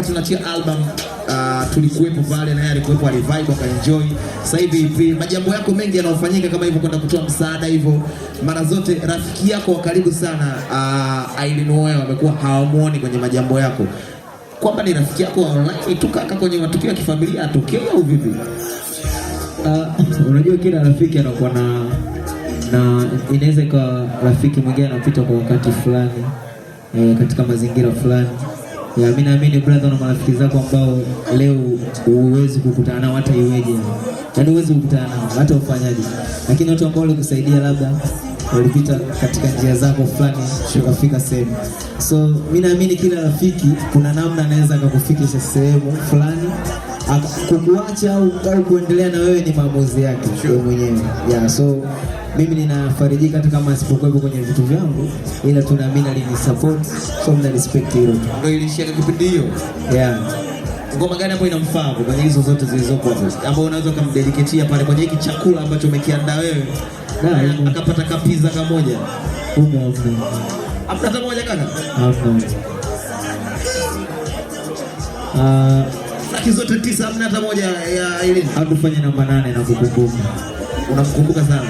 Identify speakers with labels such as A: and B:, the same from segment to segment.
A: Tunachia album tulikuwepo pale na yeye alikuwepo, alivibe akaenjoy. Sasa hivi majambo yako mengi yanayofanyika kama hivyo, kwenda kutoa msaada hivyo, mara zote rafiki yako wa karibu sana Aileen Oyo amekuwa hawamuoni kwenye majambo yako, kwamba ni rafiki yako online tu kaka, kwenye matukio ya kifamilia atokea au vipi?
B: Unajua kila rafiki anakuwa na inaweza kwa rafiki mwingine anapita kwa wakati fulani katika mazingira fulani. Ya mimi naamini brother, na marafiki zako ambao leo huwezi kukutana nao hata iweje. Yaani huwezi kukutana nao hata ufanyaje. Lakini watu ambao walikusaidia labda walipita katika njia zako fulani ukafika sehemu. So mimi naamini kila rafiki kuna namna anaweza akakufikisha sehemu fulani. Kukuacha au kuendelea na wewe ni maamuzi yake wewe mwenyewe. Yeah, so mimi ninafarijika hata kama asipokuwepo kwenye vitu vyangu, ila tunaamini alini support, so mna respect hilo.
A: Ndio ilishia kipindi hiyo.
B: Yeah.
A: Ngoma gani ambayo inamfaa kwenye hizo zote zilizopo ambayo unaweza kumdedicatea pale kwenye hiki chakula ambacho umekiandaa wewe? Na akapata kapiza kamoja. Hata moja kaka?
B: Hapo.
A: Saki zote 9 hamna hata moja ya Aileen.
B: Hatufanye namba 8 na kukumbuka.
A: Unamkumbuka sana.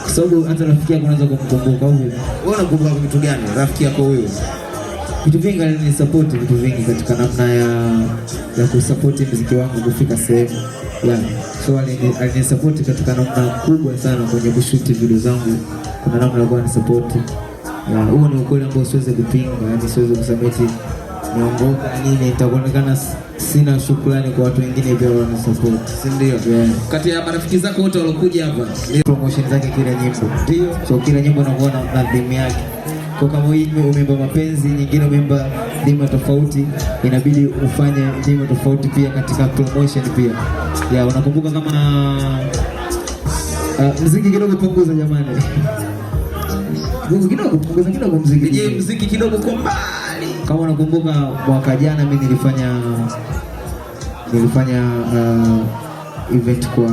B: Kwa sababu hata rafiki yako unaweza kumkumbuka au vipi?
A: Wewe unakumbuka vitu gani rafiki yako huyo?
B: Vitu vingi alinisupport, vitu vingi katika namna ya kusupport muziki wangu kufika sehemu. Yeah. So alinisupport katika namna kubwa sana kwenye kushoot video zangu. Kuna namna alikuwa anisupport. Yeah, huo ni ukweli ambao siwezi kupinga, yani siwezi kusema eti niongoka nini, itaonekana sina shukrani kwa watu wengine pia wanasupport, si ndio? Yeah.
A: Kati ya marafiki zako wote walokuja hapa,
B: promotion zake kila nyimbo. Ndio. So kila nyimbo inakuwa na theme yake. Kwa kama hii umeimba mapenzi, nyingine umeimba theme tofauti, inabidi ufanye theme tofauti pia katika promotion pia. Yeah, unakumbuka kama muziki kidogo punguza jamani. Kidogo punguza kidogo muziki.
A: Je, muziki kidogo kwa mbali.
B: Kama unakumbuka mwaka jana mimi nilifanya event kwa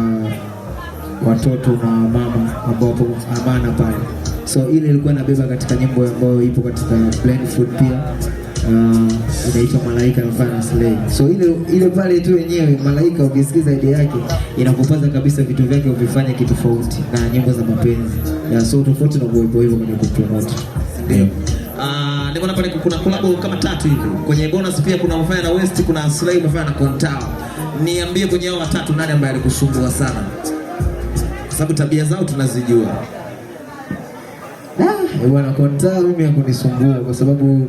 B: watoto na mama ambao hapo Amana pale. So ile ilikuwa inabeba katika nyimbo ambayo ipo katika Blind Food pia. Inaitwa Malaika na Fana Slay. So ile pale tu yenyewe Malaika, ukisikiza idea yake inakupaza kabisa vitu vyake uvifanye kitu tofauti na nyimbo za mapenzi. Yeah, so tofauti na kuipo hivyo kwenye kupromote.
A: Ndio. Niko na pale kuna collab kama 3 hivi. Kwenye bonus pia kuna mfanya na West, kuna Slay mfanya na Kontao. Niambie kwenye hao watatu nani ambaye alikusumbua sana? Kwa sababu tabia zao tunazijua.
B: Bwana Kontao mimi hakunisumbua kwa sababu